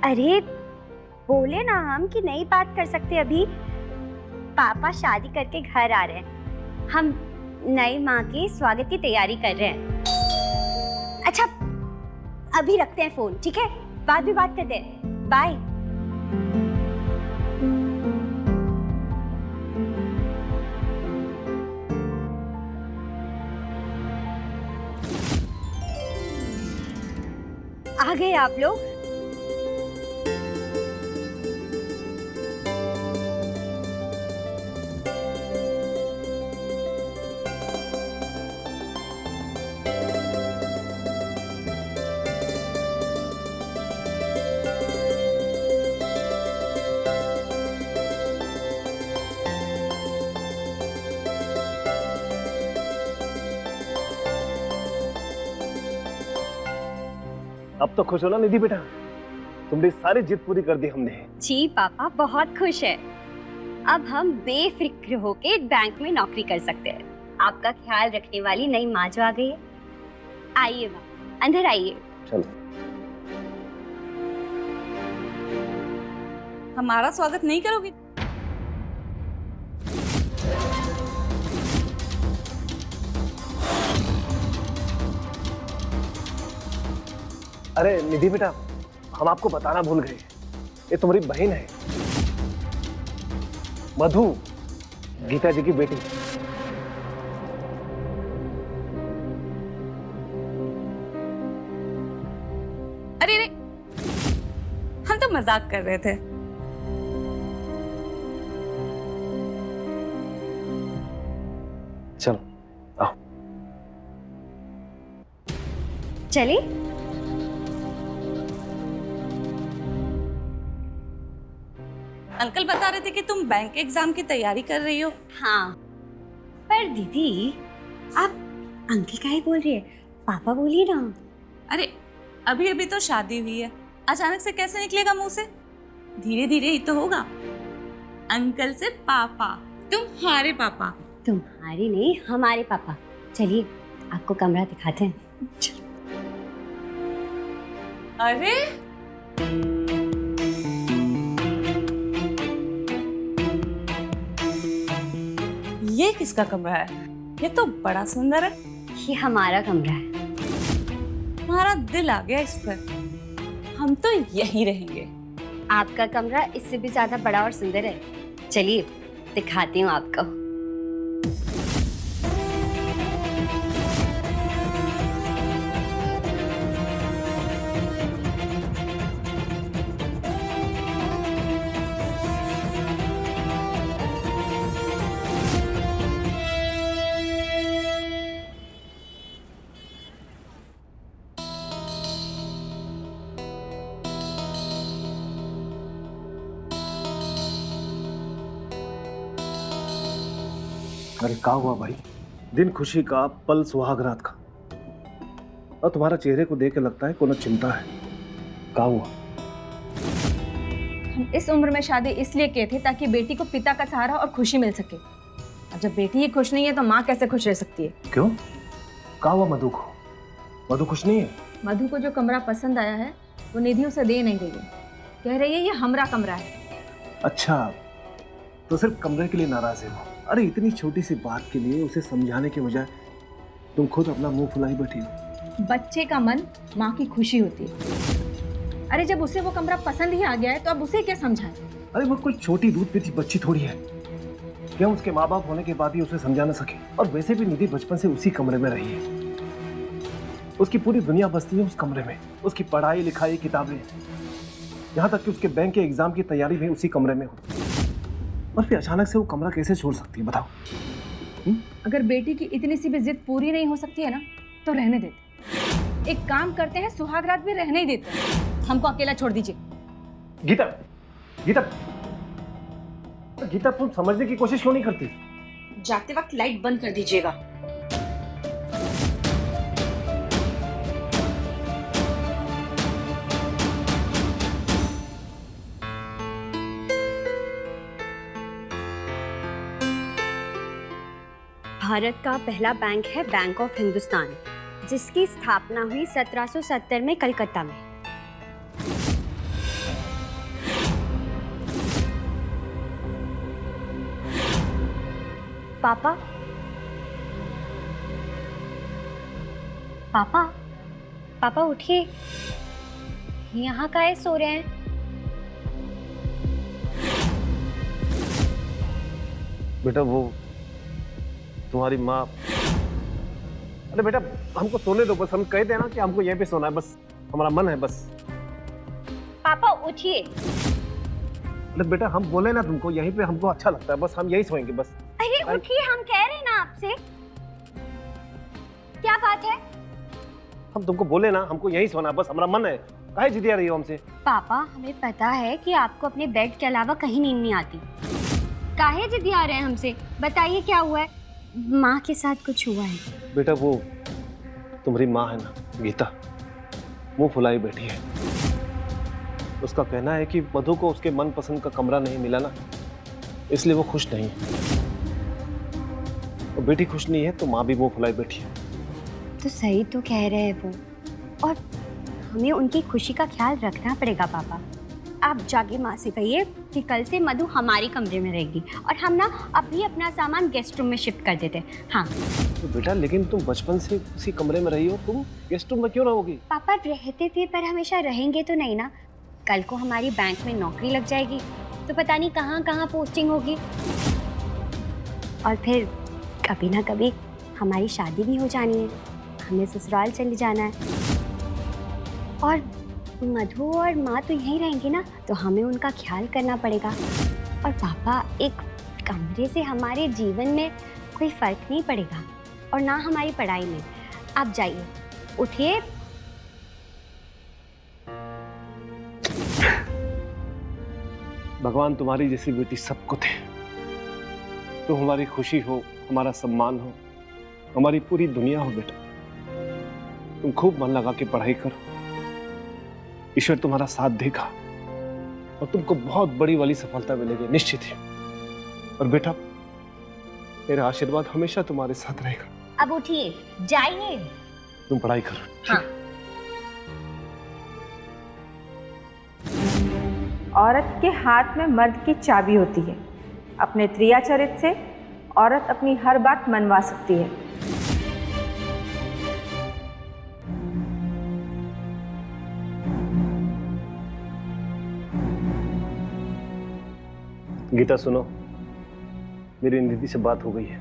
अरे बोले ना हम कि नहीं बात कर सकते अभी। पापा शादी करके घर आ रहे हैं, हम नई माँ के स्वागत की तैयारी कर रहे हैं। अच्छा अभी रखते हैं फोन, ठीक है? बाद में बात करते हैं, बाय। आ गए आप लोग? अब तो खुश हो ना निधि बेटा, तुमने सारी जिद पूरी कर दी हमने। जी पापा बहुत खुश है। अब हम बेफिक्र होके बैंक में नौकरी कर सकते हैं। आपका ख्याल रखने वाली नई माँ जो आ गई है। आइए माँ, अंदर आइए। चलो। हमारा स्वागत नहीं करोगी? अरे निधि बेटा, हम आपको बताना भूल गए, ये तुम्हारी बहन है मधु, गीता जी की बेटी। अरे रे, हम तो मजाक कर रहे थे। चलो आओ। चलिए। अंकल बता रहे थे कि तुम बैंक एग्जाम की तैयारी कर रही हो। हाँ पर दीदी आप अंकल का ही बोल रही है, पापा बोलिए ना। अरे अभी अभी तो शादी हुई है, अचानक से कैसे निकलेगा मुंह से? धीरे धीरे ही तो होगा। अंकल से पापा, तुम्हारे पापा। तुम्हारे नहीं, हमारे पापा। चलिए आपको कमरा दिखाते हैं। अरे ये किसका कमरा है? ये तो बड़ा सुंदर है। ये हमारा कमरा है। हमारा दिल आ गया इस पर, हम तो यहीं रहेंगे। आपका कमरा इससे भी ज्यादा बड़ा और सुंदर है। चलिए दिखाती हूँ आपको। अरे क्या हुआ भाई? दिन खुशी का, पल सुहाग रात का, और तुम्हारा चेहरे को देख के लगता है कोनो चिंता है। क्या हुआ? हम इस उम्र में शादी इसलिए किए थे ताकि बेटी को पिता का सहारा और खुशी मिल सके। अब जब बेटी ही खुश नहीं है तो माँ कैसे खुश रह सकती है? क्यों? क्या हुआ मधु को? मधु खुश नहीं है? मधु को जो कमरा पसंद आया है वो निधि उसे दे नहीं रही है। कह रही है ये हमारा कमरा है। अच्छा, तो सिर्फ कमरे के लिए नाराज है वो? अरे इतनी छोटी सी बात के लिए उसे समझाने के बजाय तुम खुद अपना मुंह फुलाई बैठी हो। बच्चे का मन माँ की खुशी होती है। अरे जब उसे वो कमरा पसंद ही आ गया है तो अब उसे क्या समझाएं? अरे वो कोई छोटी दूध पीती बच्ची थोड़ी है, क्या उसके माँ बाप होने के बाद ही उसे समझा ना सके? और वैसे भी निधि बचपन से उसी कमरे में रही है, उसकी पूरी दुनिया बसती है उस कमरे में। उसकी पढ़ाई लिखाई, किताबें, यहाँ तक कि उसके बैंक के एग्जाम की तैयारी भी उसी कमरे में हो। और फिर अचानक से वो कमरा कैसे छोड़ सकती है बताओ? अगर बेटी की इतनी सी भी जिद पूरी नहीं हो सकती है ना तो रहने देते। एक काम करते हैं, सुहाग रात भी रहने ही देते हैं। हमको अकेला छोड़ दीजिए। गीता, गीता, गीता, तुम समझने की कोशिश क्यों नहीं करती? जाते वक्त लाइट बंद कर दीजिएगा। भारत का पहला बैंक है बैंक ऑफ हिंदुस्तान, जिसकी स्थापना हुई 1770 में कलकत्ता में। पापा पापा पापा उठिए, यहाँ काहे सो रहे हैं? बेटा वो तुम्हारी माँ। अरे बेटा हमको सोने दो, बस हम कहते हैं ना कि हमको यहीं पे सोना है, बस हमारा मन है बस। पापा उठिए। अरे बेटा हम बोले ना तुमको यहीं पे हमको अच्छा लगता है, बस हम यहीं सोएंगे बस। अरे उठिए, हम कह रहे हैं ना आपसे। क्या बात है? हम तुमको बोले ना हमको यहीं सोना है, बस हमारा मन है, काहे जिदिया रही हो हमसे? पापा हमें पता है कि आपको अपने बेड के अलावा कहीं नींद नहीं आती। काहे जिद्दी आ रहे हैं हमसे? बताइए क्या हुआ है? माँ के साथ कुछ हुआ है? बेटा वो तुम्हारी माँ है ना गीता, मुंह फुलाई बैठी है। उसका कहना है कि मधु को उसके मनपसंद का कमरा नहीं मिला ना, इसलिए वो खुश नहीं है। और बेटी खुश नहीं है तो माँ भी मुंह फुलाई बैठी है। तो सही तो कह रहे हैं वो, और हमें उनकी खुशी का ख्याल रखना पड़ेगा। पापा आप जाके माँ से कहिए कि कल से मधु हमारे कमरे में रहेगी और हम ना अभी अपना सामान गेस्ट रूम में शिफ्ट कर देते। हाँ तो बेटा लेकिन तुम बचपन से उसी कमरे में रही हो, तुम गेस्ट रूम में क्यों रहोगी? पापा रहते थे पर हमेशा रहेंगे तो नहीं ना। कल को हमारी बैंक में नौकरी लग जाएगी तो पता नहीं कहाँ कहाँ पोस्टिंग होगी, और फिर कभी ना कभी हमारी शादी भी हो जानी है, हमें ससुराल चले जाना है, और मधु और माँ तो यहीं रहेंगी ना, तो हमें उनका ख्याल करना पड़ेगा। और पापा एक कमरे से हमारे जीवन में कोई फर्क नहीं पड़ेगा और ना हमारी पढ़ाई में। आप जाइए, उठिए। भगवान तुम्हारी जैसी बेटी सबको थे। तुम हमारी खुशी हो, हमारा सम्मान हो, हमारी पूरी दुनिया हो बेटा। तुम खूब मन लगा के पढ़ाई करो, ईश्वर तुम्हारा साथ देगा और तुमको बहुत बड़ी वाली सफलता मिलेगी, निश्चित है। और बेटा मेरा आशीर्वाद हमेशा तुम्हारे साथ रहेगा। अब उठिए, जाइए। तुम पढ़ाई करो। हाँ। औरत के हाथ में मर्द की चाबी होती है। अपने त्रिया चरित्र से औरत अपनी हर बात मनवा सकती है। गीता सुनो, मेरी निधि से बात हो गई है।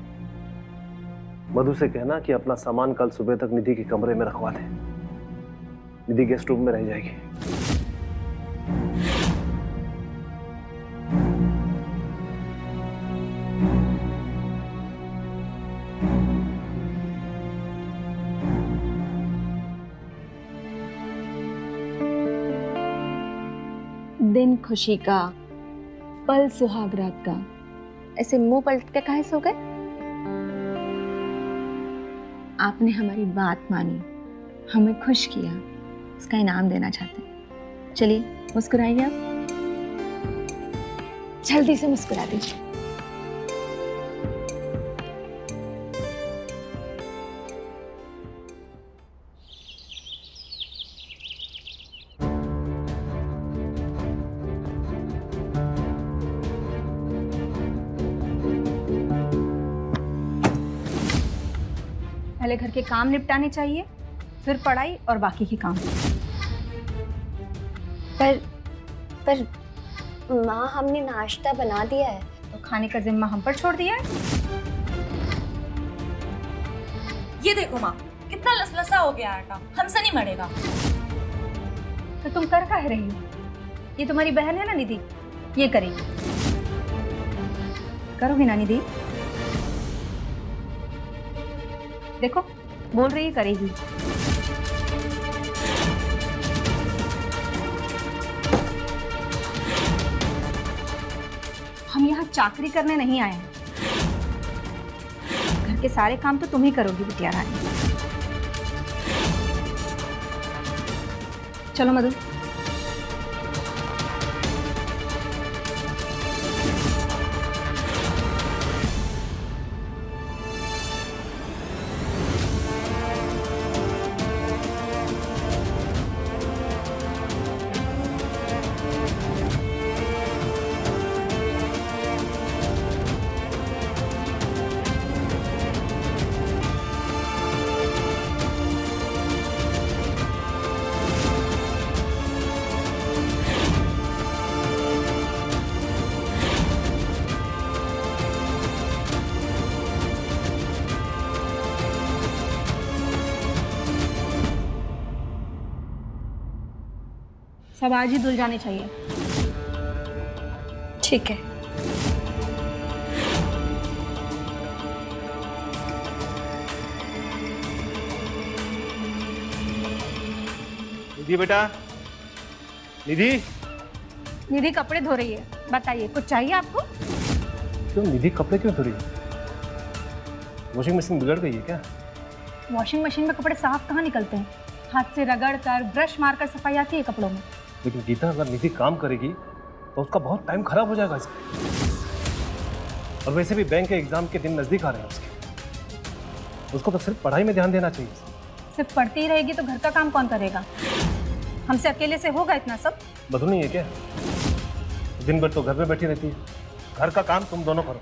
मधु से कहना कि अपना सामान कल सुबह तक निधि के कमरे में रखवा दे। निधि गेस्ट रूम में रह जाएगी। दिन खुशी का, पल सुहागरात का, ऐसे मुंह पलट के काहे सो गए? आपने हमारी बात मानी, हमें खुश किया, इसका इनाम देना चाहते हैं। चलिए मुस्कुराइए आप, जल्दी से मुस्कुरा दीजिए। पहले घर के काम निपटाने चाहिए, फिर पढ़ाई और बाकी के काम। पर माँ हमने नाश्ता बना दिया है। तो खाने का जिम्मा हम पर छोड़ दिया है। ये देखो माँ, कितना लसलसा हो गया आटा, हमसे नहीं मरेगा। तो तुम कर काहे रही हो? ये तुम्हारी बहन है ना निधि, ये करेगी। करोगी ना निधि? देखो बोल रही है करेगी। हम यहाँ चाकरी करने नहीं आए हैं। घर के सारे काम तो तुम ही करोगी बिटिया रानी। चलो मधु। सब आज ही धुल जाने चाहिए। ठीक है। निधि बेटा, निधि। निधि कपड़े धो रही है, बताइए कुछ चाहिए आपको? क्यों निधि कपड़े क्यों धो रही है? वॉशिंग मशीन बिगड़ गई है क्या? वॉशिंग मशीन में कपड़े साफ कहाँ निकलते हैं? हाथ से रगड़ कर, ब्रश मारकर सफाई आती है कपड़ों में। लेकिन गीता, अगर निधि काम करेगी तो उसका बहुत टाइम खराब हो जाएगा इसमें। और वैसे भी बैंक के एग्जाम के दिन नजदीक आ रहे हैं उसको तो सिर्फ पढ़ाई में ध्यान देना चाहिए। सिर्फ पढ़ती ही रहेगी तो घर का काम कौन करेगा? हमसे अकेले से होगा इतना सब? बधू नहीं है क्या? दिन भर तो घर में बैठी रहती है। घर का काम तुम दोनों करो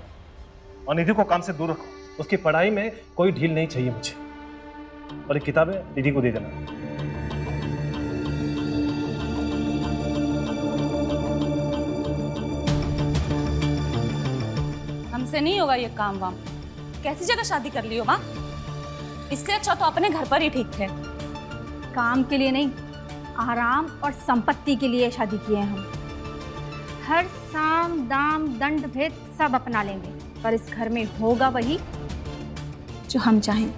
और निधि को काम से दूर रखो। उसकी पढ़ाई में कोई ढील नहीं चाहिए मुझे। और एक किताबें निधि को दे देना। हमसे नहीं होगा ये काम वाम। कैसी जगह शादी कर ली हो माँ? इससे अच्छा तो अपने घर पर ही ठीक थे। काम के लिए नहीं, आराम और संपत्ति के लिए शादी किए हैं हम। हर साम दाम दंड भेद सब अपना लेंगे, पर इस घर में होगा वही जो हम चाहें।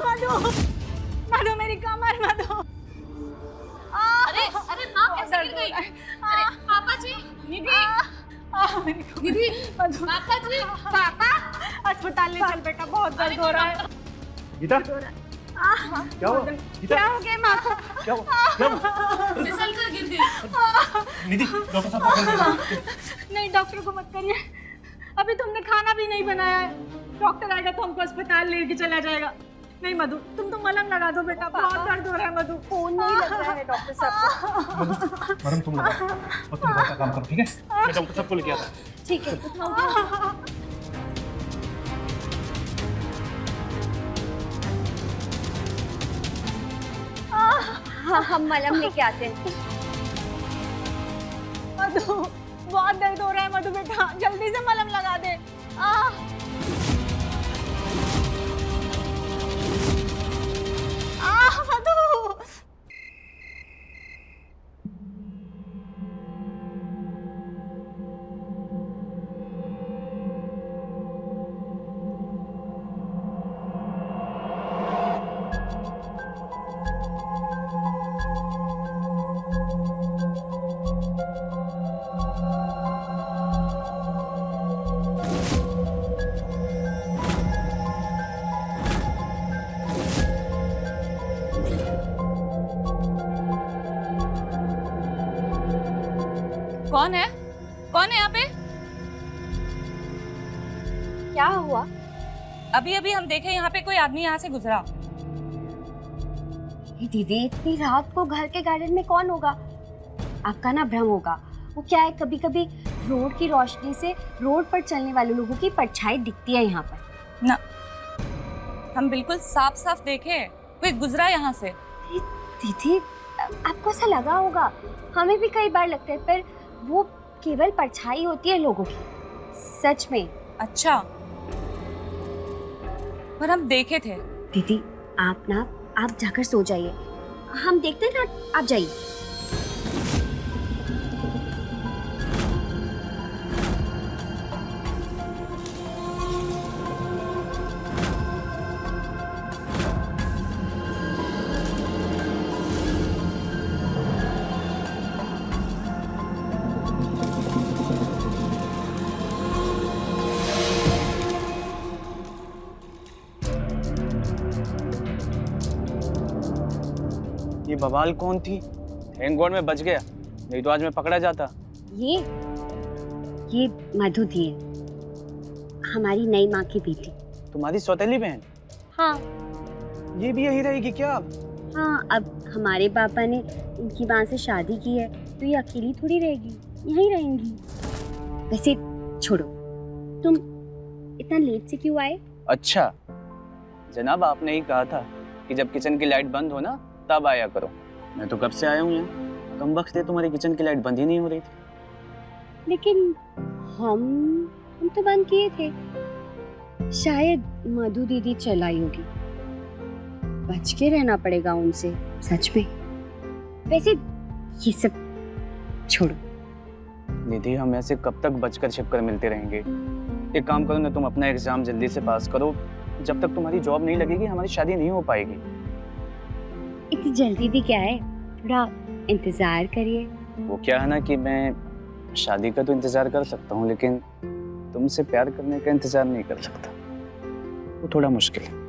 मधु, मधु मेरी कमर, मधु। अरे अरे माँ कैसे गिर गई? अरे पापा जी, निधि, निधि, मधु, पापा जी, पापा। अस्पताल ले चल बेटा, बहुत दर्द हो रहा है। गीता, क्या हुआ? गीता, क्या हो गया माँ को? क्या हुआ? क्या हुआ? फिसल कर गिर गई। निधि, डॉक्टर साहब को कॉल करो। नहीं, डॉक्टर को मत करिए। अभी तुमने खाना भी नहीं बनाया है। डॉक्टर आएगा तो हमको अस्पताल लेके चला जाएगा। नहीं मधु, तुम तो मलहम लगा दो बेटा, बहुत दर्द हो रहा है मधु। फोन नहीं लग रहा है डॉक्टर साहब को। मरम तुम लगा और तुम घर का काम करो, ठीक है? मैं डॉक्टर साहब को लेके आता हूं। ठीक है, उठाओ। हाँ, हम मलहम लेके आते हैं। मधु, बहुत दर्द हो रहा है मधु बेटा, जल्दी से मलहम लगा दे। मधु। कौन है? कौन है यहाँ पे? क्या हुआ? अभी अभी हम देखे यहाँ पे कोई आदमी यहाँ से गुजरा। ये दीदी, इतनी रात को घर के गार्डन में कौन होगा? आपका ना भ्रम होगा। वो क्या है, कभी कभी रोड की रोशनी से रोड पर चलने वाले लोगों की परछाई दिखती है यहाँ पर। ना, हम बिल्कुल साफ साफ देखे कोई गुजरा यहाँ से। दीदी, आपको ऐसा लगा होगा, हमें भी कई बार लगता है, पर वो केवल परछाई होती है लोगों की, सच में। अच्छा, पर हम देखे थे। दीदी, आप जाकर सो जाइए, हम देखते हैं ना, आप जाइए। ये बवाल कौन थी? थैंक गॉड में बच गया, नहीं तो आज मैं पकड़ा जाता। ये मधु थी, हमारी नई माँ की बेटी। तुम्हारी सौतेली बहन? हाँ ये भी यही रहेगी क्या? हाँ, अब हमारे पापा ने इनकी माँ से शादी की है तो ये अकेली थोड़ी रहेगी, यहीं रहेंगी। वैसे छोड़ो, तुम इतना लेट से क्यों आए? अच्छा जनाब, आपने ही कहा था कि जब किचन की लाइट बंद हो ना तब आया करो। मैं तो कब से आया हूँ यहाँ, कम वक्त है तुम्हारी किचन की लाइट बंद ही नहीं हो रही थी। लेकिन हम तो बंद किए थे। शायद मधु दीदी चलाई होगी, बच के रहना पड़ेगा उनसे, सच में। वैसे ये सब छोड़ो। निधि, हम ऐसे कब तक बचकर छिपकर मिलते रहेंगे? एक काम करो ना, तुम अपना एग्जाम जल्दी से पास करो। जब तक तुम्हारी जॉब नहीं लगेगी हमारी शादी नहीं हो पाएगी। इतनी जल्दी भी क्या है, थोड़ा इंतजार करिए। वो क्या है ना कि मैं शादी का तो इंतजार कर सकता हूँ, लेकिन तुमसे प्यार करने का इंतजार नहीं कर सकता। वो थोड़ा मुश्किल है।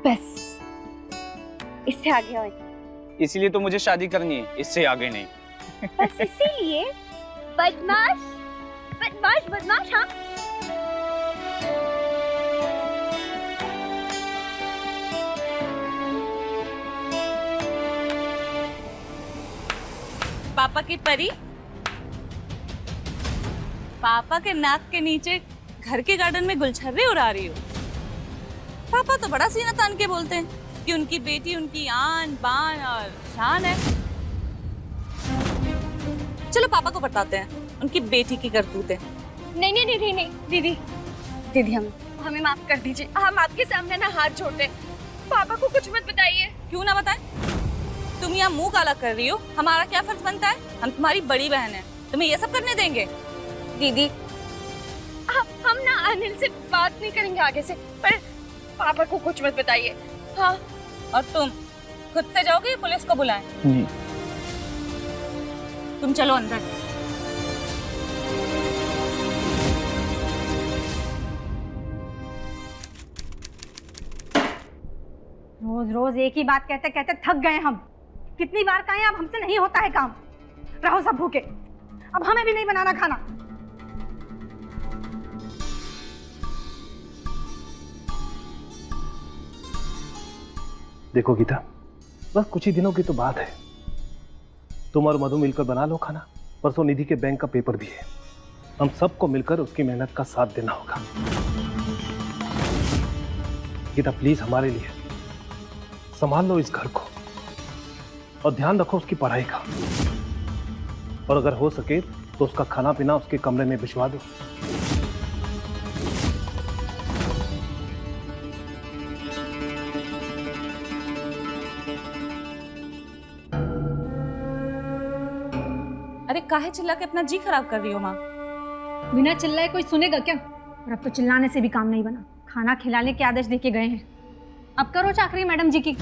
बस इससे आगे और इसीलिए तो मुझे शादी करनी है, इससे आगे नहीं। बस इसीलिए। बदमाश बदमाश बदमाश। हाँ, पापा की परी, पापा के नाक के नीचे घर के गार्डन में गुलछर्रे उड़ा रही हो। पापा तो बड़ा सीना तान के बोलते हैं कि उनकी बेटी उनकी आन बान और शान है। चलो पापा को बताते हैं उनकी बेटी की करतूतें। नहीं नहीं नहीं नहीं दीदी, दीदी हमें माफ कर दीजिए। हम आपके सामने ना हाथ जोड़ते, पापा को कुछ मत बताइए। क्यों ना बताएं? तुम यहाँ मुंह काला कर रही हो, हमारा क्या फर्ज बनता है? हम तुम्हारी बड़ी बहन है, तुम्हें ये सब करने देंगे? दीदी हम ना अनिल से बात नहीं करेंगे आगे से, पर पापा को कुछ मत बताइए। हाँ। और तुम खुद से जाओगे या पुलिस को बुलाएं? नहीं। तुम चलो अंदर। रोज रोज एक ही बात कहते कहते थक गए हम। कितनी बार कहें, अब हमसे नहीं होता है काम। रहो सब भूखे, अब हमें भी नहीं बनाना खाना। देखो गीता, बस कुछ ही दिनों की तो बात है। तुम और मधु मिलकर बना लो खाना। परसों निधि के बैंक का पेपर भी है। हम सबको मिलकर उसकी मेहनत का साथ देना होगा। गीता प्लीज हमारे लिए संभाल लो इस घर को और ध्यान रखो उसकी पढ़ाई का। और अगर हो सके तो उसका खाना पीना उसके कमरे में भिजवा दो। अरे काहे चिल्ला के अपना जी खराब कर रही हो माँ? बिना चिल्लाए कोई सुनेगा क्या? और अब तो चिल्लाने से भी काम नहीं बना। खाना खिलाने के आदेश देके गए हैं, अब करो चाकरी मैडम जी की।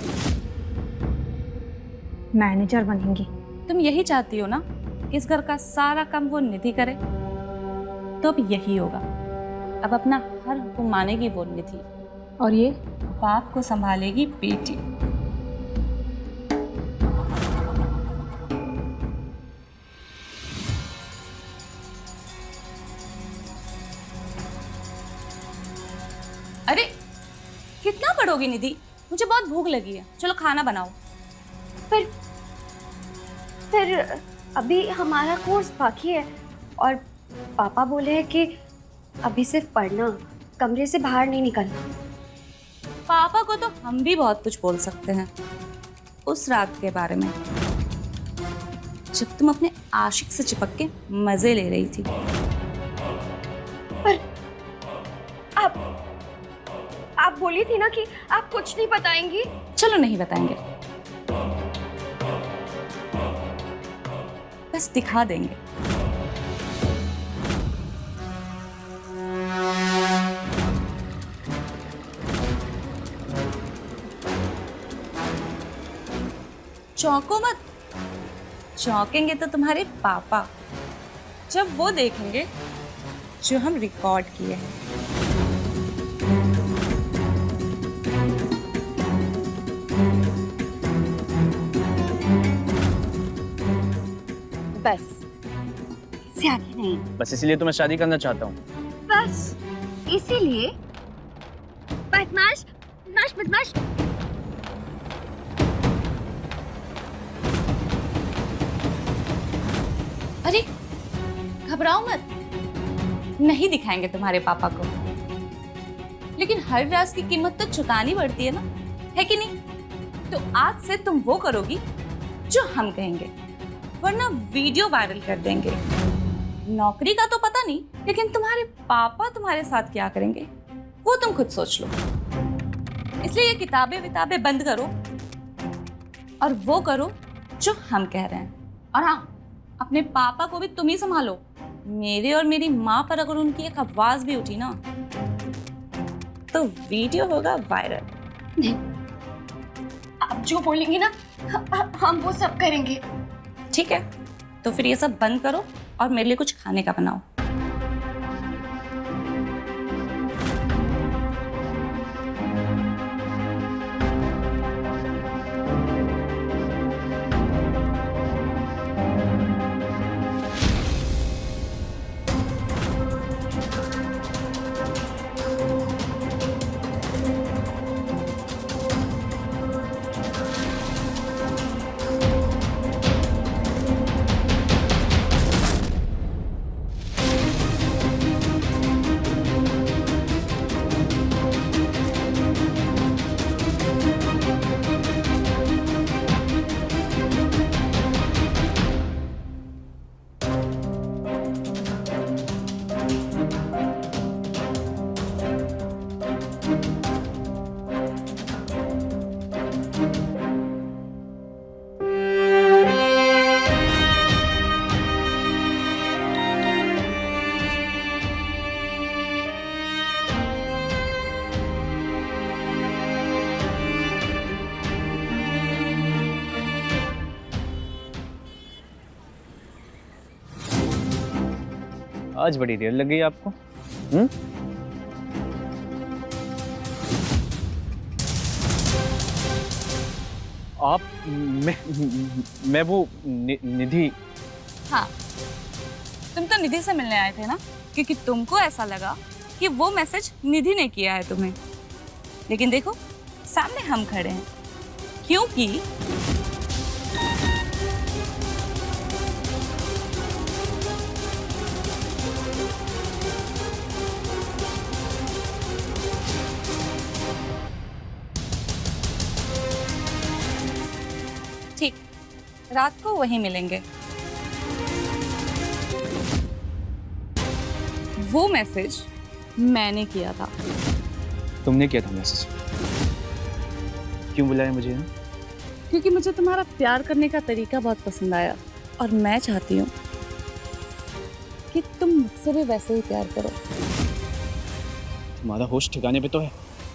मैनेजर बनेंगी। तुम यही चाहती हो ना कि इस घर का सारा काम वो निधि करे? तो अब यही होगा। अब अपना हर हुक्म मानेगी वो निधि, और ये बाप को संभालेगी बेटी। अरे कितना पढ़ोगी निधि? मुझे बहुत भूख लगी है, चलो खाना बनाओ। फिर अभी हमारा कोर्स बाकी है और पापा बोले हैं कि अभी सिर्फ पढ़ना, कमरे से बाहर नहीं निकलना। पापा को तो हम भी बहुत कुछ बोल सकते हैं। उस रात के बारे में जब तुम अपने आशिक से चिपक के मजे ले रही थी। पर आप बोली थी ना कि आप कुछ नहीं बताएंगी। चलो नहीं बताएंगे, बस दिखा देंगे। चौंको मत। चौंकेंगे तो तुम्हारे पापा, जब वो देखेंगे जो हम रिकॉर्ड किए हैं। बस इससे आगे नहीं। बस इसीलिए तो मैं शादी करना चाहता हूँ। बस इसीलिए? बदमाश बदमाश बदमाश। अरे घबराओ मत, नहीं दिखाएंगे तुम्हारे पापा को। लेकिन हर राज की कीमत तो चुकानी पड़ती है ना, है कि नहीं? तो आज से तुम वो करोगी जो हम कहेंगे, वरना वीडियो वायरल कर देंगे। नौकरी का तो पता नहीं, लेकिन तुम्हारे पापा तुम्हारे साथ क्या करेंगे वो तुम खुद सोच लो। इसलिए ये किताबें विताबें बंद करो और वो करो जो हम कह रहे हैं। और हाँ, अपने पापा को भी तुम ही संभालो। मेरे और मेरी माँ पर अगर उनकी एक आवाज भी उठी ना तो वीडियो होगा वायरल। नहीं, आप जो बोलेंगे ना हम वो सब करेंगे। ठीक है, तो फिर ये सब बंद करो और मेरे लिए कुछ खाने का बनाओ। आज बड़ी देर लग गई आपको। आप मैं वो निधि। हाँ, तुम तो निधि से मिलने आए थे ना, क्योंकि तुमको ऐसा लगा कि वो मैसेज निधि ने किया है तुम्हें। लेकिन देखो, सामने हम खड़े हैं, क्योंकि ठीक, रात को वहीं मिलेंगे। वो मैसेज मैंने किया था। तुमने किया था मैसेज? क्यों बुलाया मुझे? क्योंकि मुझे तुम्हारा प्यार करने का तरीका बहुत पसंद आया और मैं चाहती हूँ कि तुम मुझसे भी वैसे ही प्यार करो। तुम्हारा होश ठिकाने पे तो है?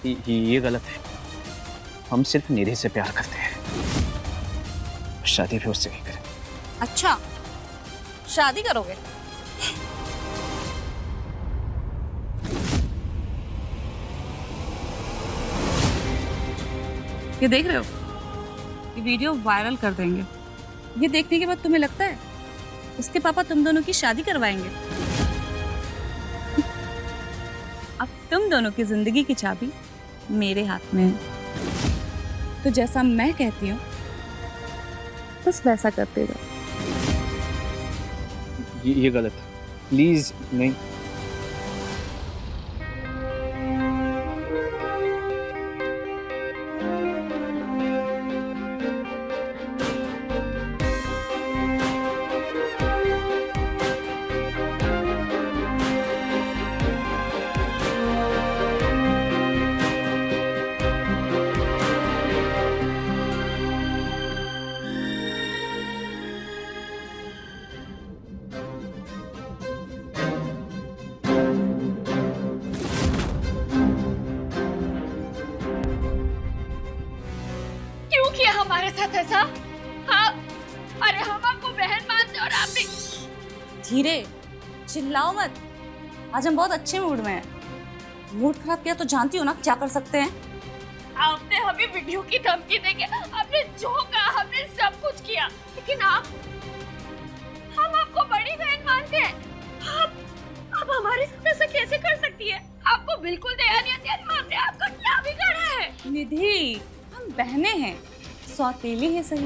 ये गलत है। हम सिर्फ निधि से प्यार करते हैं, शादी भी उससे ही करें। अच्छा, शादी करोगे? ये देख रहे हो, ये वीडियो वायरल कर देंगे। ये देखने के बाद तुम्हें लगता है उसके पापा तुम दोनों की शादी करवाएंगे? अब तुम दोनों की जिंदगी की चाबी मेरे हाथ में है, तो जैसा मैं कहती हूँ बस वैसा करते जाओ। ये गलत है, प्लीज नहीं। हमारे साथ ऐसा? हाँ, अरे हम आपको बहन मानते और आप भी। धीरे, चिल्लाओ मत। आज हम बहुत अच्छे मूड में हैं। मूड खराब किया तो जानती हो ना क्या कर सकते हैं। आपने हमें वीडियो की धमकी देके आपने जो कहा हमने सब कुछ किया, लेकिन हम आपको बड़ी बहन मानते हैं। आप हमारे साथ ऐसा कैसे कर सकती है? आपको बिल्कुल दया नहीं आती। हमने आपका क्या बिगाड़ा है? निधि, हम बहनें हैं, सौतेली है सही।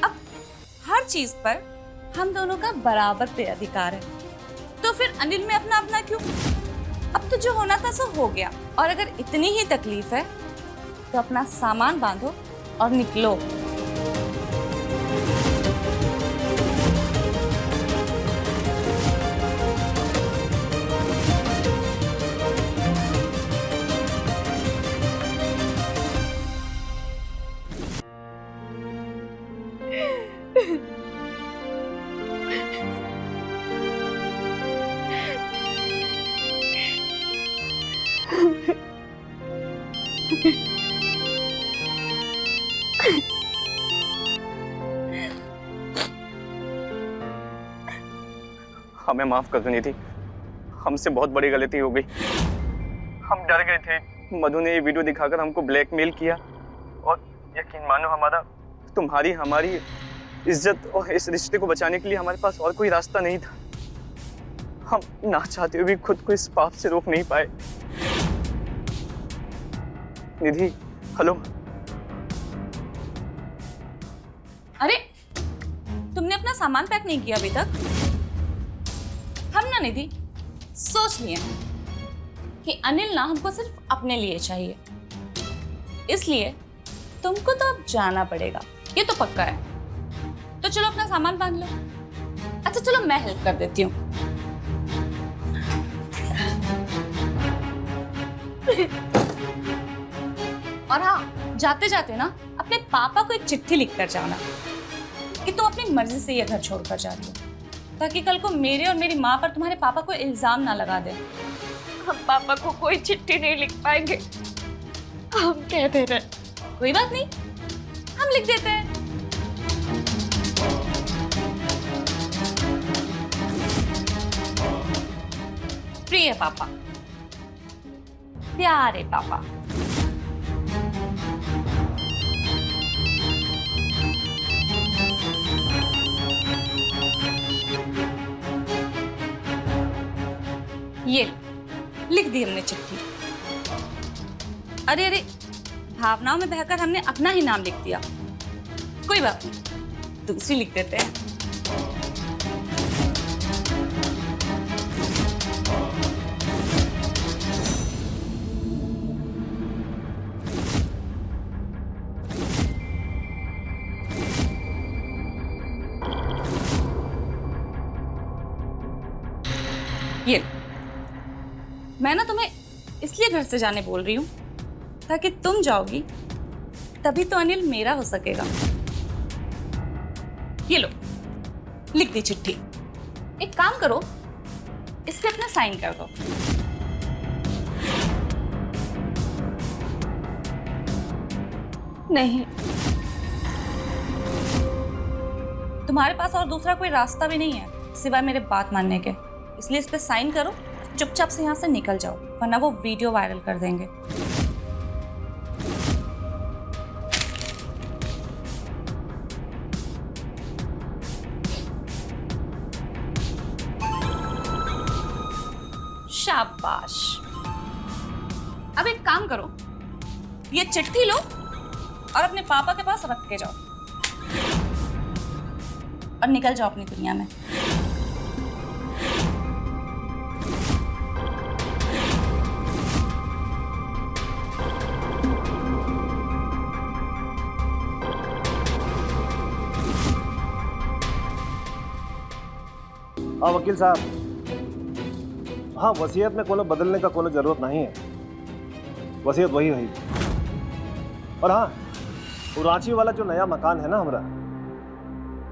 अब हर चीज पर हम दोनों का बराबर पे अधिकार है, तो फिर अनिल में अपना अपना क्यों? अब तो जो होना था सो हो गया, और अगर इतनी ही तकलीफ है तो अपना सामान बांधो और निकलो। हमें माफ कर दो निधि, हमसे बहुत बड़ी गलती हो गई। हम डर गए थे, मधु ने ये वीडियो दिखाकर हमको ब्लैकमेल किया, और यकीन मानो तुम्हारी हमारी इज्जत और इस रिश्ते को बचाने के लिए हमारे पास और कोई रास्ता नहीं था। हम ना चाहते हुए भी खुद को इस पाप से रोक नहीं पाए। निधि, हेलो। अरे तुमने अपना सामान पैक नहीं किया अभी तक? हम ना निधि सोच लिए कि अनिल ना हमको सिर्फ अपने लिए चाहिए, इसलिए तुमको तो अब जाना पड़ेगा, ये तो पक्का है। तो चलो अपना सामान बांध लो। अच्छा चलो मैं हेल्प कर देती हूँ। और हाँ, जाते जाते ना अपने पापा को एक चिट्ठी लिख कर जाना कि तुम अपनी मर्जी से ये घर छोड़कर जा रही हो, ताकि कल को मेरे और मेरी माँ पर तुम्हारे पापा को इल्जाम ना लगा दे। हम पापा को कोई चिट्ठी नहीं लिख पाएंगे, हम कह दे रहे। कोई बात नहीं, हम लिख देते हैं। प्रिय पापा, प्यारे पापा, ये लिख दी हमने चिट्ठी। अरे अरे, भावनाओं में बहकर हमने अपना ही नाम लिख दिया। कोई बात नहीं, दूसरी लिख देते हैं। ये मैं ना तुम्हें इसलिए घर से जाने बोल रही हूं ताकि तुम जाओगी तभी तो अनिल मेरा हो सकेगा। ये लो, लिख दी चिट्ठी। एक काम करो, इस पे अपना साइन कर दो। नहीं, तुम्हारे पास और दूसरा कोई रास्ता भी नहीं है सिवाय मेरे बात मानने के, इसलिए इस पे साइन करो, चुपचाप से यहाँ से निकल जाओ, वरना वो वीडियो वायरल कर देंगे। शाबाश। अब एक काम करो, ये चिट्ठी लो और अपने पापा के पास रख के जाओ और निकल जाओ अपनी दुनिया में। हाँ वकील साहब, हाँ वसीयत में कोनो बदलने का कोनो जरूरत नहीं है, वसीयत वही रही। और हाँ, वो रांची वाला जो नया मकान है ना हमारा,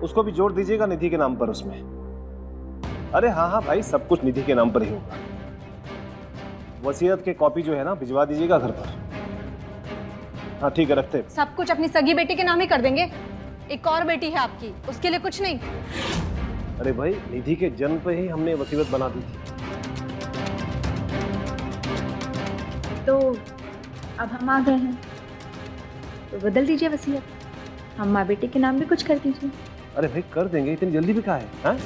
उसको भी जोड़ दीजिएगा निधि के नाम पर उसमें। अरे हाँ हाँ भाई, सब कुछ निधि के नाम पर ही होगा। वसीयत के कॉपी जो है ना भिजवा दीजिएगा घर पर। हाँ ठीक है, रखते। सब कुछ अपनी सगी बेटी के नाम ही कर देंगे। एक और बेटी है आपकी, उसके लिए कुछ नहीं। अरे भाई, निधि के जन्म पे ही हमने वसीयत बना दी थी। तो अब हम आ गए हैं तो बदल दीजिए वसीयत, हम माँ बेटे के नाम भी कुछ कर दीजिए। अरे भाई कर देंगे, इतनी जल्दी भी कहाँ है? हाँ?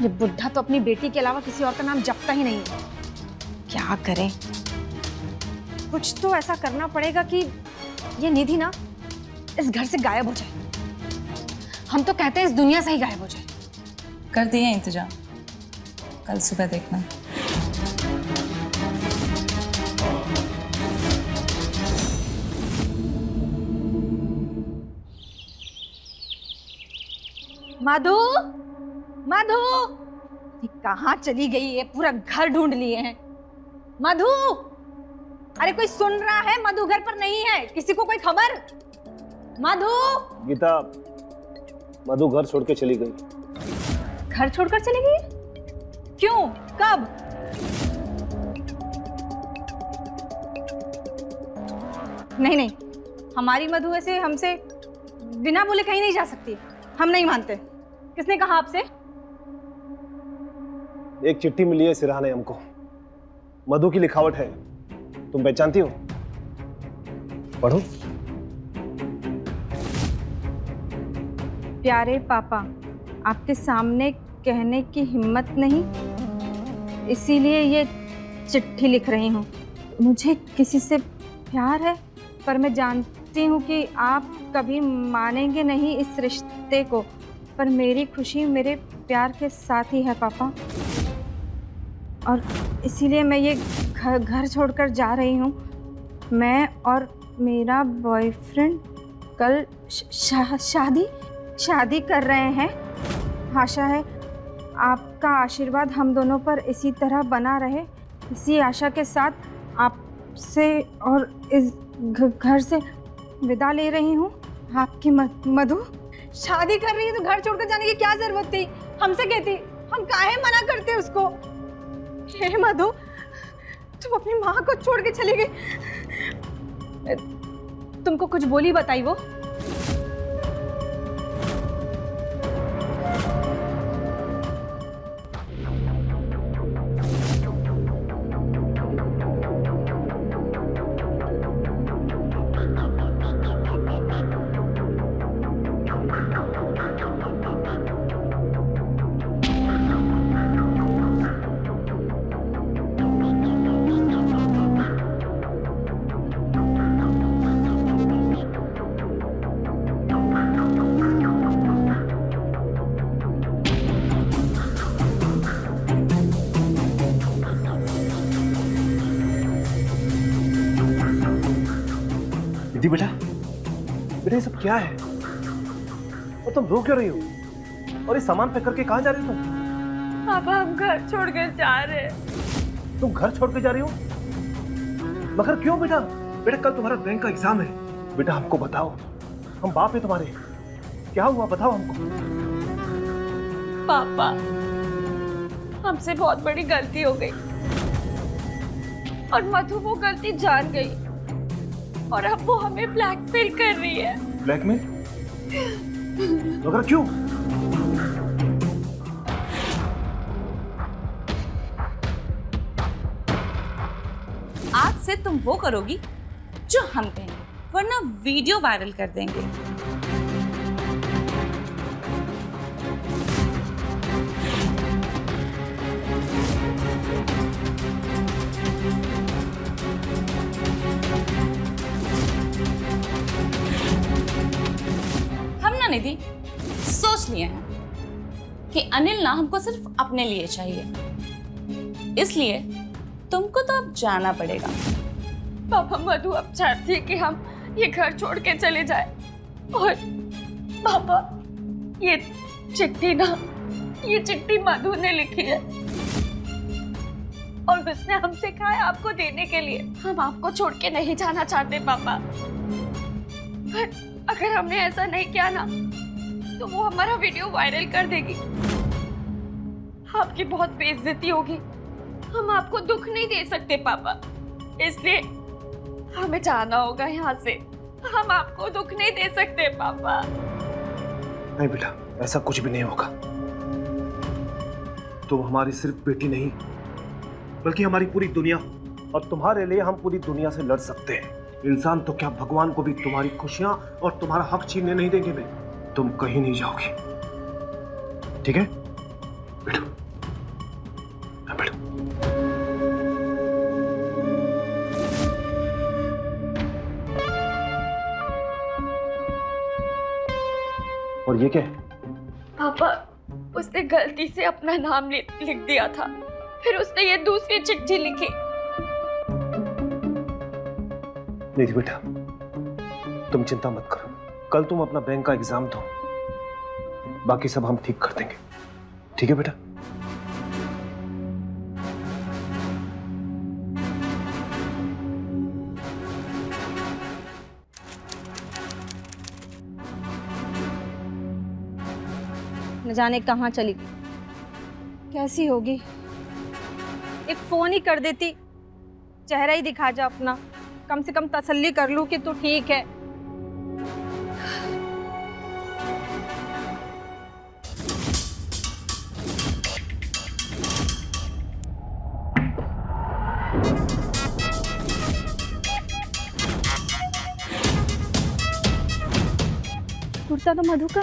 ये बुढ़ा तो अपनी बेटी के अलावा किसी और का नाम जपता ही नहीं है। क्या करें? कुछ तो ऐसा करना पड़ेगा कि ये निधि ना इस घर से गायब हो जाए। हम तो कहते हैं इस दुनिया से ही गायब हो जाए। कर दिए इंतजाम, कल सुबह देखना। मधु, मधु, ये कहाँ चली गई है? पूरा घर ढूंढ लिए हैं। मधु, अरे कोई सुन रहा है? मधु घर पर नहीं है, किसी को कोई खबर? मधु। गीता, मधु घर छोड़ के चली गई। घर छोड़कर चली गई? क्यों? कब? नहीं नहीं, हमारी मधु ऐसे हमसे बिना बोले कहीं नहीं जा सकती। हम नहीं मानते। किसने कहा आपसे? एक चिट्ठी मिली है सिरहा ने हमको। मधु की लिखावट है, तुम पहचानती हो? पढ़ो। प्यारे पापा, आपके सामने कहने की हिम्मत नहीं, इसीलिए ये चिट्ठी लिख रही हूँ। मुझे किसी से प्यार है, पर मैं जानती हूँ कि आप कभी मानेंगे नहीं इस रिश्ते को, पर मेरी खुशी मेरे प्यार के साथ ही है पापा। और इसीलिए मैं ये घर छोड़कर जा रही हूँ। मैं और मेरा बॉयफ्रेंड कल शादी कर रहे हैं। आशा है आपका आशीर्वाद हम दोनों पर इसी तरह बना रहे। इसी आशा के साथ आपसे और इस घर से विदा ले रही हूँ। आपकी मधु शादी कर रही है तो घर छोड़कर जाने की क्या जरूरत थी? हमसे कहती, हम काहे मना करते उसको? हे मधु, तुम अपनी माँ को छोड़ के चली गई। तुमको कुछ बोली बताई वो? दीदी बेटा, बेटा ये सब क्या है? और तुम रो क्यों रही हो? और ये सामान पैक करके कहाँ जा रही हो तुम? पापा हम घर छोड़कर जा रहे हैं। तुम घर छोड़ के जा रही हो? मगर क्यों बेटा? बेटा कल तुम्हारा बैंक का एग्जाम है। बेटा हमको बताओ, हम बाप है तुम्हारे। क्या हुआ बताओ हमको। पापा हमसे बहुत बड़ी गलती हो गई और मधु वो गलती जान गई और अब वो हमें ब्लैकमेल कर रही है। ब्लैकमेल? मगर क्यों? आज से तुम वो करोगी जो हम कहेंगे, वरना वीडियो वायरल कर देंगे। हम ना निधि सोच लिए हैं कि अनिल ना हमको सिर्फ अपने लिए चाहिए, इसलिए तुमको तो अब जाना पड़ेगा। पापा मधु अब चाहती है कि हम ये घर छोड़ के चले जाए। और पापा ये चिट्ठी मधु ने लिखी है और उसने हमसे कहा है आपको देने के लिए। हम आपको छोड़ के नहीं जाना चाहते पापा, पर अगर हमने ऐसा नहीं किया ना तो वो हमारा वीडियो वायरल कर देगी। आपकी बहुत बेइज्जती होगी। हम आपको दुख नहीं दे सकते पापा, इसलिए हमें जाना होगा यहाँ से। हम आपको दुख नहीं दे सकते पापा। नहीं बेटा, ऐसा कुछ भी नहीं होगा। तुम हमारी सिर्फ बेटी नहीं बल्कि हमारी पूरी दुनिया, और तुम्हारे लिए हम पूरी दुनिया से लड़ सकते हैं। इंसान तो क्या भगवान को भी तुम्हारी खुशियां और तुम्हारा हक छीनने नहीं देंगे। मैं तुम कहीं नहीं जाओगी, ठीक है? बैठो, बैठो। और ये क्या है? पापा, उसने गलती से अपना नाम लिख दिया था, फिर उसने ये दूसरी चिट्ठी लिखी। निधि बेटा, तुम चिंता मत करो, कल तुम अपना बैंक का एग्जाम दो, बाकी सब हम ठीक कर देंगे, ठीक है बेटा? न जाने कहाँ चली गई, कैसी होगी। एक फोन ही कर देती, चेहरा ही दिखा जा अपना, कम से कम तसल्ली कर लूं कि तू ठीक है। कुर्ता तो मधु का।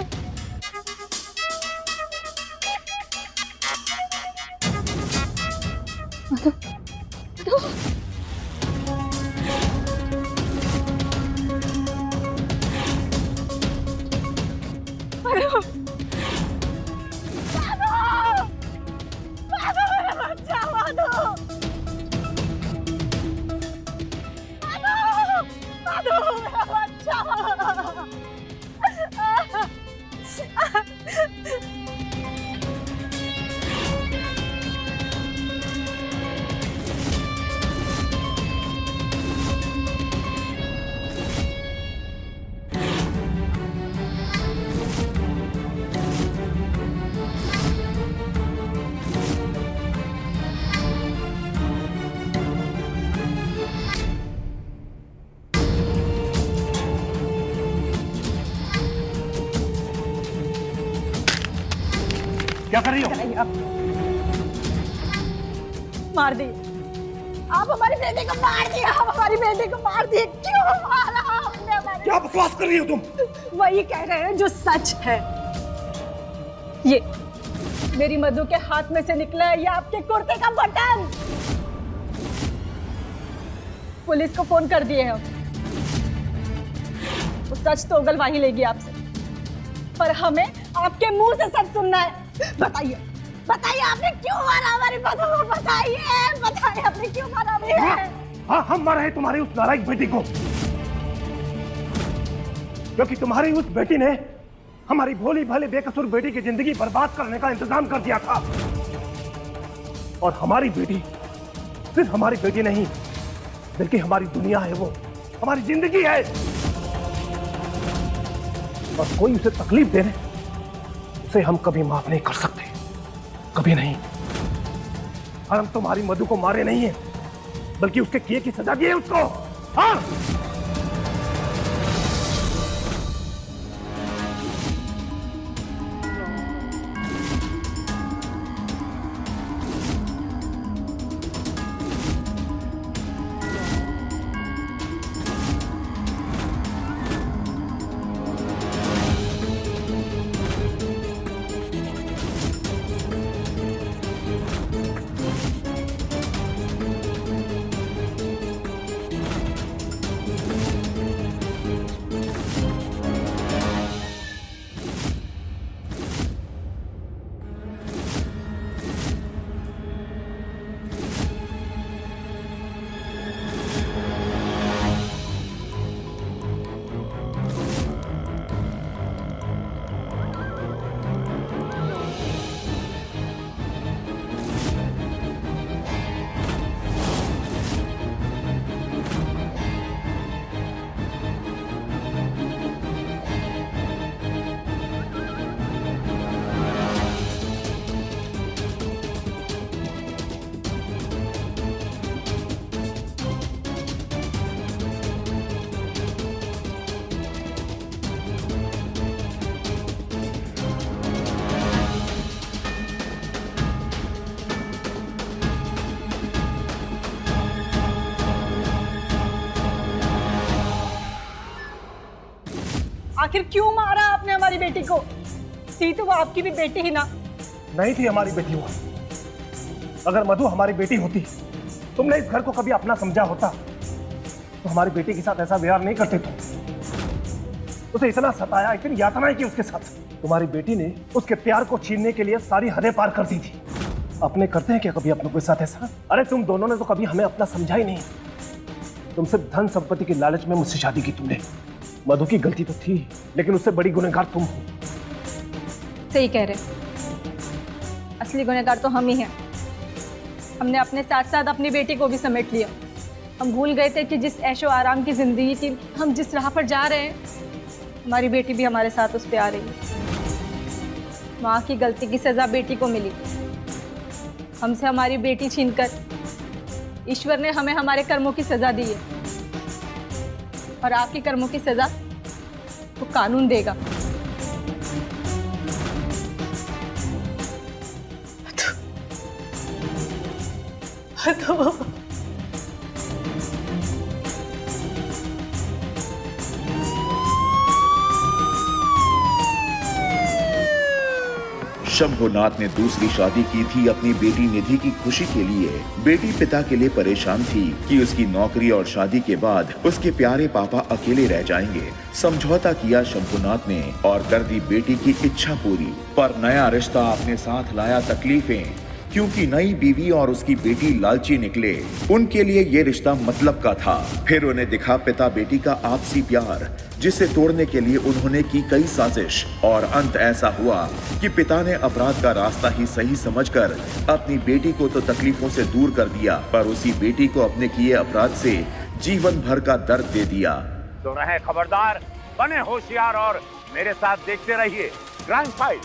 मधु, मधु। क्या कर रही हो? मार दी आप, हमारी बेटी को मार दिया, आप हमारी बेटी को मार दिए। क्यों मारा आपने हमारी? क्या बकवास कर रही हो तुम? वही कह रहे हैं जो सच है। ये मेरी मधु के हाथ में से निकला है, ये आपके कुर्ते का बटन। पुलिस को फोन कर दिए हम, वो सच तो उगलवाही लेगी आपसे, पर हमें आपके मुंह से सच सुनना है। बताइए, बताइए आपने क्यों मारा हमारी मधु को? बताइए, बताइए आपने क्यों मारा हमें? हाँ, हम मारे हैं तुम्हारी उस नालायक बेटी को, क्योंकि तुम्हारी उस बेटी ने हमारी भोली भाली बेकसूर बेटी की जिंदगी बर्बाद करने का इंतजाम कर दिया था। और हमारी बेटी सिर्फ हमारी बेटी नहीं, बल्कि हमारी दुनिया है, वो हमारी जिंदगी है। और कोई उसे तकलीफ दे रहे, उसे हम कभी माफ नहीं कर सकते, कभी नहीं। और हम तुम्हारी मधु को मारे नहीं है, बल्कि उसके किए की सजा दी है उसको। हाँ, आखिर क्यों मारा आपने हमारी बेटी को? थी तो वो आपकी भी बेटी ही ना। नहीं थी हमारी बेटी वो। अगर मधु हमारी बेटी होती, तुमने इस घर को कभी अपना समझा होता, तो हमारी बेटी के साथ ऐसा व्यवहार नहीं करते तुम। उसे इतना सताया, इतनी यातनाएं की उसके साथ। तुम्हारी बेटी ने उसके प्यार को छीनने के लिए सारी हदें पार कर दी थी। अपने करते हैं क्या कभी अपनों के साथ ऐसा? अरे तुम दोनों ने तो कभी हमें अपना समझा ही नहीं। तुम सिर्फ धन संपत्ति के लालच में मुझसे शादी की तुमने। मधु की गलती तो थी, लेकिन उससे बड़ी गुनहगार तुम हो। सही कह रहे, असली गुनहगार तो हम ही हैं। हमने अपने साथ साथ अपनी बेटी को भी समेट लिया। हम भूल गए थे कि जिस ऐशो आराम की जिंदगी की हम जिस राह पर जा रहे हैं, हमारी बेटी भी हमारे साथ उस पे आ रही है। माँ की गलती की सजा बेटी को मिली, हमसे हमारी बेटी छीनकर ईश्वर ने हमें हमारे कर्मों की सजा दी है, और आपके कर्मों की सजा तो कानून देगा। शंभुनाथ ने दूसरी शादी की थी अपनी बेटी निधि की खुशी के लिए। बेटी पिता के लिए परेशान थी कि उसकी नौकरी और शादी के बाद उसके प्यारे पापा अकेले रह जाएंगे। समझौता किया शंभुनाथ ने और कर दी बेटी की इच्छा पूरी। पर नया रिश्ता अपने साथ लाया तकलीफें, क्योंकि नई बीवी और उसकी बेटी लालची निकले। उनके लिए ये रिश्ता मतलब का था। फिर उन्हें दिखा पिता बेटी का आपसी प्यार, जिसे तोड़ने के लिए उन्होंने की कई साजिश। और अंत ऐसा हुआ कि पिता ने अपराध का रास्ता ही सही समझकर अपनी बेटी को तो तकलीफों से दूर कर दिया, पर उसी बेटी को अपने किए अपराध से जीवन भर का दर्द दे दिया। तो रहे खबरदार, बने होशियार और मेरे साथ देखते रहिए ग्रैंड फाइल।